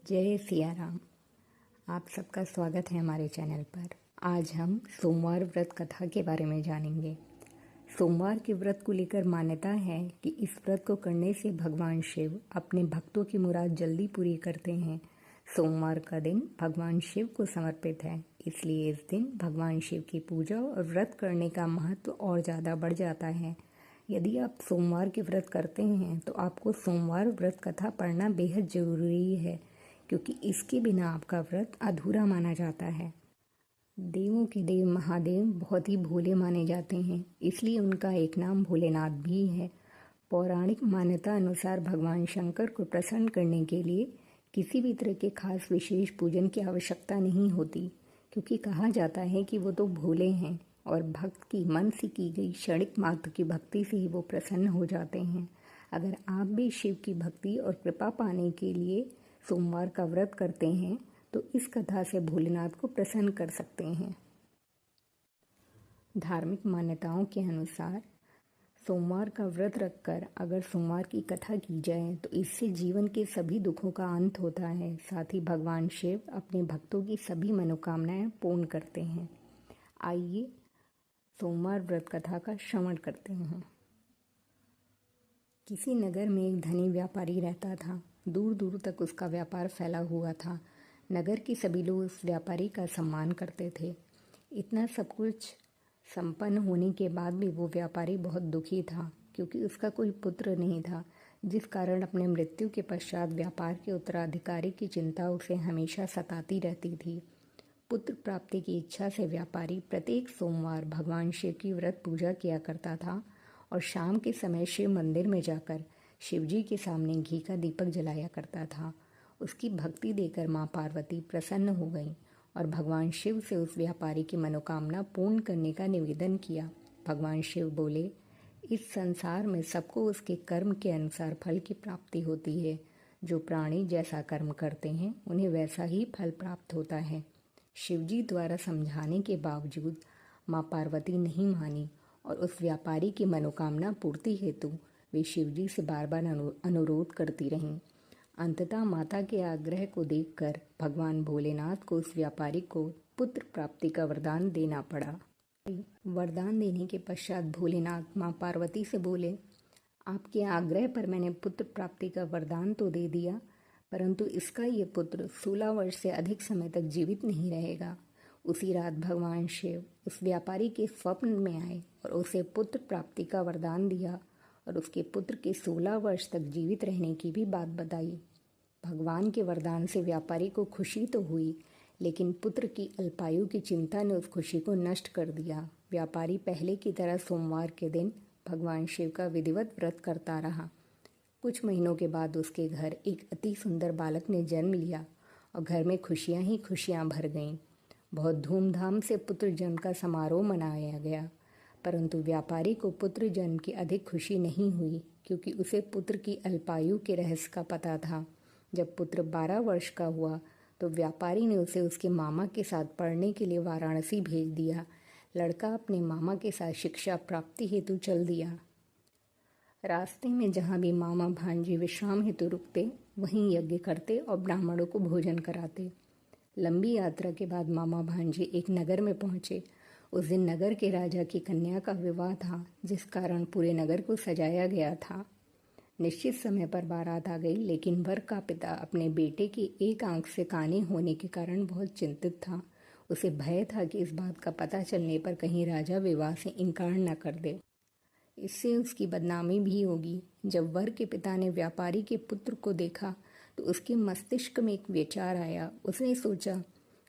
जय सिया राम। आप सबका स्वागत है हमारे चैनल पर। आज हम सोमवार व्रत कथा के बारे में जानेंगे। सोमवार के व्रत को लेकर मान्यता है कि इस व्रत को करने से भगवान शिव अपने भक्तों की मुराद जल्दी पूरी करते हैं। सोमवार का दिन भगवान शिव को समर्पित है, इसलिए इस दिन भगवान शिव की पूजा और व्रत करने का महत्व और ज़्यादा बढ़ जाता है। यदि आप सोमवार के व्रत करते हैं तो आपको सोमवार व्रत कथा पढ़ना बेहद ज़रूरी है, क्योंकि इसके बिना आपका व्रत अधूरा माना जाता है। देवों के देव महादेव बहुत ही भोले माने जाते हैं, इसलिए उनका एक नाम भोलेनाथ भी है। पौराणिक मान्यता अनुसार भगवान शंकर को प्रसन्न करने के लिए किसी भी तरह के खास विशेष पूजन की आवश्यकता नहीं होती, क्योंकि कहा जाता है कि वो तो भोले हैं और भक्त की मन से की गई क्षणिक मात्र की भक्ति से ही वो प्रसन्न हो जाते हैं। अगर आप भी शिव की भक्ति और कृपा पाने के लिए सोमवार का व्रत करते हैं तो इस कथा से भोलेनाथ को प्रसन्न कर सकते हैं। धार्मिक मान्यताओं के अनुसार सोमवार का व्रत रखकर अगर सोमवार की कथा की जाए तो इससे जीवन के सभी दुखों का अंत होता है। साथ ही भगवान शिव अपने भक्तों की सभी मनोकामनाएं पूर्ण करते हैं। आइए सोमवार व्रत कथा का श्रवण करते हैं। किसी नगर में एक धनी व्यापारी रहता था। दूर दूर तक उसका व्यापार फैला हुआ था। नगर के सभी लोग उस व्यापारी का सम्मान करते थे। इतना सब कुछ संपन्न होने के बाद भी वो व्यापारी बहुत दुखी था, क्योंकि उसका कोई पुत्र नहीं था, जिस कारण अपने मृत्यु के पश्चात व्यापार के उत्तराधिकारी की चिंता उसे हमेशा सताती रहती थी। पुत्र प्राप्ति की इच्छा से व्यापारी प्रत्येक सोमवार भगवान शिव की व्रत पूजा किया करता था और शाम के समय शिव मंदिर में जाकर शिवजी के सामने घी का दीपक जलाया करता था। उसकी भक्ति देकर माँ पार्वती प्रसन्न हो गईं और भगवान शिव से उस व्यापारी की मनोकामना पूर्ण करने का निवेदन किया। भगवान शिव बोले, इस संसार में सबको उसके कर्म के अनुसार फल की प्राप्ति होती है। जो प्राणी जैसा कर्म करते हैं उन्हें वैसा ही फल प्राप्त होता है। शिवजी द्वारा समझाने के बावजूद माँ पार्वती नहीं मानी और उस व्यापारी की मनोकामना पूर्ति हेतु वे शिवजी से बार बार अनुरोध करती रहीं। अंततः माता के आग्रह को देखकर भगवान भोलेनाथ को उस व्यापारी को पुत्र प्राप्ति का वरदान देना पड़ा। वरदान देने के पश्चात भोलेनाथ माँ पार्वती से बोले, आपके आग्रह पर मैंने पुत्र प्राप्ति का वरदान तो दे दिया, परंतु इसका ये पुत्र 16 वर्ष से अधिक समय तक जीवित नहीं रहेगा। उसी रात भगवान शिव उस व्यापारी के स्वप्न में आए और उसे पुत्र प्राप्ति का वरदान दिया और उसके पुत्र के 16 वर्ष तक जीवित रहने की भी बात बताई। भगवान के वरदान से व्यापारी को खुशी तो हुई, लेकिन पुत्र की अल्पायु की चिंता ने उस खुशी को नष्ट कर दिया। व्यापारी पहले की तरह सोमवार के दिन भगवान शिव का विधिवत व्रत करता रहा। कुछ महीनों के बाद उसके घर एक अति सुंदर बालक ने जन्म लिया और घर में खुशियां ही खुशियां भर गईं। बहुत धूमधाम से पुत्र जन्म का समारोह मनाया गया, परंतु व्यापारी को पुत्र जन्म की अधिक खुशी नहीं हुई, क्योंकि उसे पुत्र की अल्पायु के रहस्य का पता था। जब पुत्र 12 वर्ष का हुआ तो व्यापारी ने उसे उसके मामा के साथ पढ़ने के लिए वाराणसी भेज दिया। लड़का अपने मामा के साथ शिक्षा प्राप्ति हेतु चल दिया। रास्ते में जहाँ भी मामा भांजे विश्राम हेतु रुकते, वहीं यज्ञ करते और ब्राह्मणों को भोजन कराते। लंबी यात्रा के बाद मामा भांजे एक नगर में पहुंचे। उस दिन नगर के राजा की कन्या का विवाह था, जिस कारण पूरे नगर को सजाया गया था। निश्चित समय पर बारात आ गई, लेकिन वर का पिता अपने बेटे की एक आंख से काने होने के कारण बहुत चिंतित था। उसे भय था कि इस बात का पता चलने पर कहीं राजा विवाह से इनकार न कर दे, इससे उसकी बदनामी भी होगी। जब वर के पिता ने व्यापारी के पुत्र को देखा तो उसके मस्तिष्क में एक विचार आया। उसने सोचा,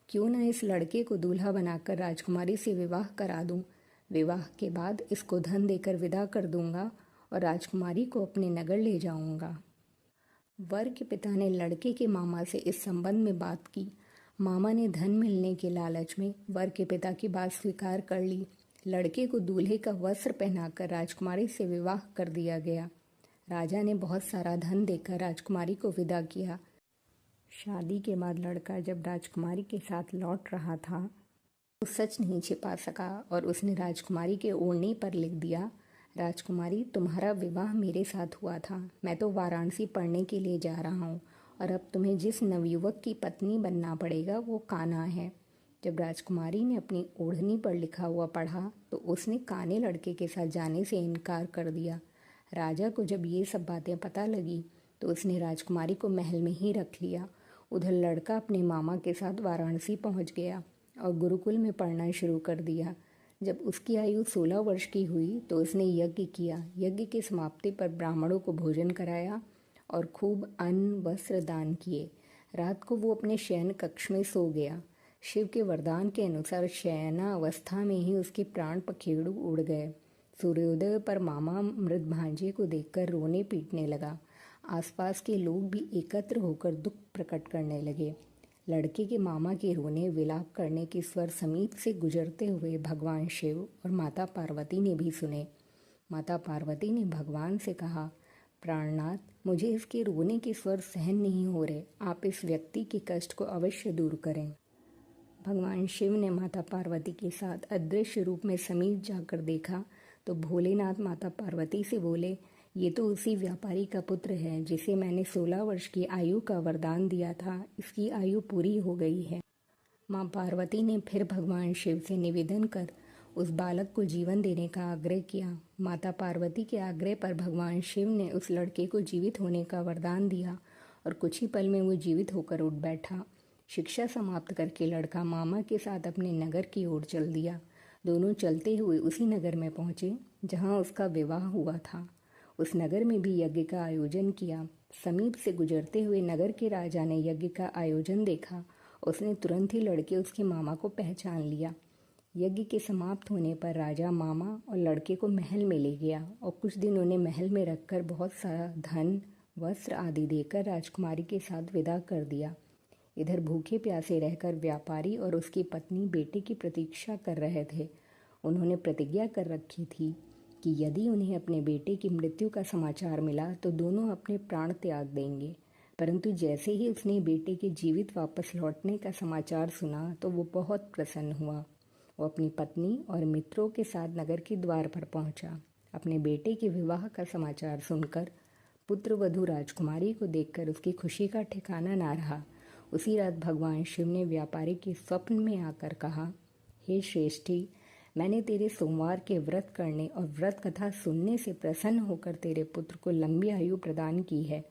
क्यों न इस लड़के को दूल्हा बनाकर राजकुमारी से विवाह करा दूं। विवाह के बाद इसको धन देकर विदा कर दूंगा और राजकुमारी को अपने नगर ले जाऊंगा। वर के पिता ने लड़के के मामा से इस संबंध में बात की। मामा ने धन मिलने के लालच में वर के पिता की बात स्वीकार कर ली। लड़के को दूल्हे का वस्त्र पहनाकर राजकुमारी से विवाह कर दिया गया। राजा ने बहुत सारा धन देकर राजकुमारी को विदा किया। शादी के बाद लड़का जब राजकुमारी के साथ लौट रहा था तो सच नहीं छिपा सका और उसने राजकुमारी के ओढ़नी पर लिख दिया, राजकुमारी, तुम्हारा विवाह मेरे साथ हुआ था। मैं तो वाराणसी पढ़ने के लिए जा रहा हूँ और अब तुम्हें जिस नवयुवक की पत्नी बनना पड़ेगा वो कान्हा है। जब राजकुमारी ने अपनी ओढ़नी पर लिखा हुआ पढ़ा तो उसने काने लड़के के साथ जाने से इनकार कर दिया। राजा को जब ये सब बातें पता लगी तो उसने राजकुमारी को महल में ही रख लिया। उधर लड़का अपने मामा के साथ वाराणसी पहुंच गया और गुरुकुल में पढ़ना शुरू कर दिया। जब उसकी आयु 16 वर्ष की हुई तो उसने यज्ञ किया। यज्ञ की समाप्ति पर ब्राह्मणों को भोजन कराया और खूब अन्न वस्त्र दान किए। रात को वो अपने शयन कक्ष में सो गया। शिव के वरदान के अनुसार शयनावस्था में ही उसके प्राण पखेरु उड़ गए। सूर्योदय पर मामा मृत भांजे को देखकर रोने पीटने लगा। आसपास के लोग भी एकत्र होकर दुख प्रकट करने लगे। लड़के के मामा के रोने विलाप करने के स्वर समीप से गुजरते हुए भगवान शिव और माता पार्वती ने भी सुने। माता पार्वती ने भगवान से कहा, प्राणनाथ, मुझे इसके रोने के स्वर सहन नहीं हो रहे, आप इस व्यक्ति के कष्ट को अवश्य दूर करें। भगवान शिव ने माता पार्वती के साथ अदृश्य रूप में समीप जाकर देखा तो भोलेनाथ माता पार्वती से बोले, ये तो उसी व्यापारी का पुत्र है जिसे मैंने 16 वर्ष की आयु का वरदान दिया था। इसकी आयु पूरी हो गई है। माँ पार्वती ने फिर भगवान शिव से निवेदन कर उस बालक को जीवन देने का आग्रह किया। माता पार्वती के आग्रह पर भगवान शिव ने उस लड़के को जीवित होने का वरदान दिया और कुछ ही पल में वो जीवित होकर उठ बैठा। शिक्षा समाप्त करके लड़का मामा के साथ अपने नगर की ओर चल दिया। दोनों चलते हुए उसी नगर में पहुंचे जहां उसका विवाह हुआ था। उस नगर में भी यज्ञ का आयोजन किया। समीप से गुजरते हुए नगर के राजा ने यज्ञ का आयोजन देखा। उसने तुरंत ही लड़के उसके मामा को पहचान लिया। यज्ञ के समाप्त होने पर राजा मामा और लड़के को महल में ले गया और कुछ दिन उन्हें महल में रखकर बहुत सारा धन वस्त्र आदि देकर राजकुमारी के साथ विदा कर दिया। इधर भूखे प्यासे रहकर व्यापारी और उसकी पत्नी बेटे की प्रतीक्षा कर रहे थे। उन्होंने प्रतिज्ञा कर रखी थी कि यदि उन्हें अपने बेटे की मृत्यु का समाचार मिला तो दोनों अपने प्राण त्याग देंगे। परंतु जैसे ही उसने बेटे के जीवित वापस लौटने का समाचार सुना तो वो बहुत प्रसन्न हुआ। वो अपनी पत्नी और मित्रों के साथ नगर के द्वार पर पहुंचा। अपने बेटे के विवाह का समाचार सुनकर पुत्र वधू राजकुमारी को देखकर उसकी खुशी का ठिकाना ना रहा। उसी रात भगवान शिव ने व्यापारी के स्वप्न में आकर कहा, हे श्रेष्ठी, मैंने तेरे सोमवार के व्रत करने और व्रत कथा सुनने से प्रसन्न होकर तेरे पुत्र को लंबी आयु प्रदान की है।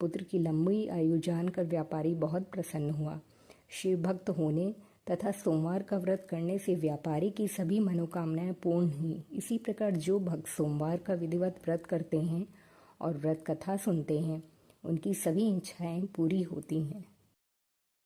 पुत्र की लंबी आयु जानकर व्यापारी बहुत प्रसन्न हुआ। शिव भक्त होने तथा सोमवार का व्रत करने से व्यापारी की सभी मनोकामनाएं पूर्ण हुई। इसी प्रकार जो भक्त सोमवार का विधिवत व्रत करते हैं और व्रत कथा सुनते हैं, उनकी सभी इच्छाएं पूरी होती हैं।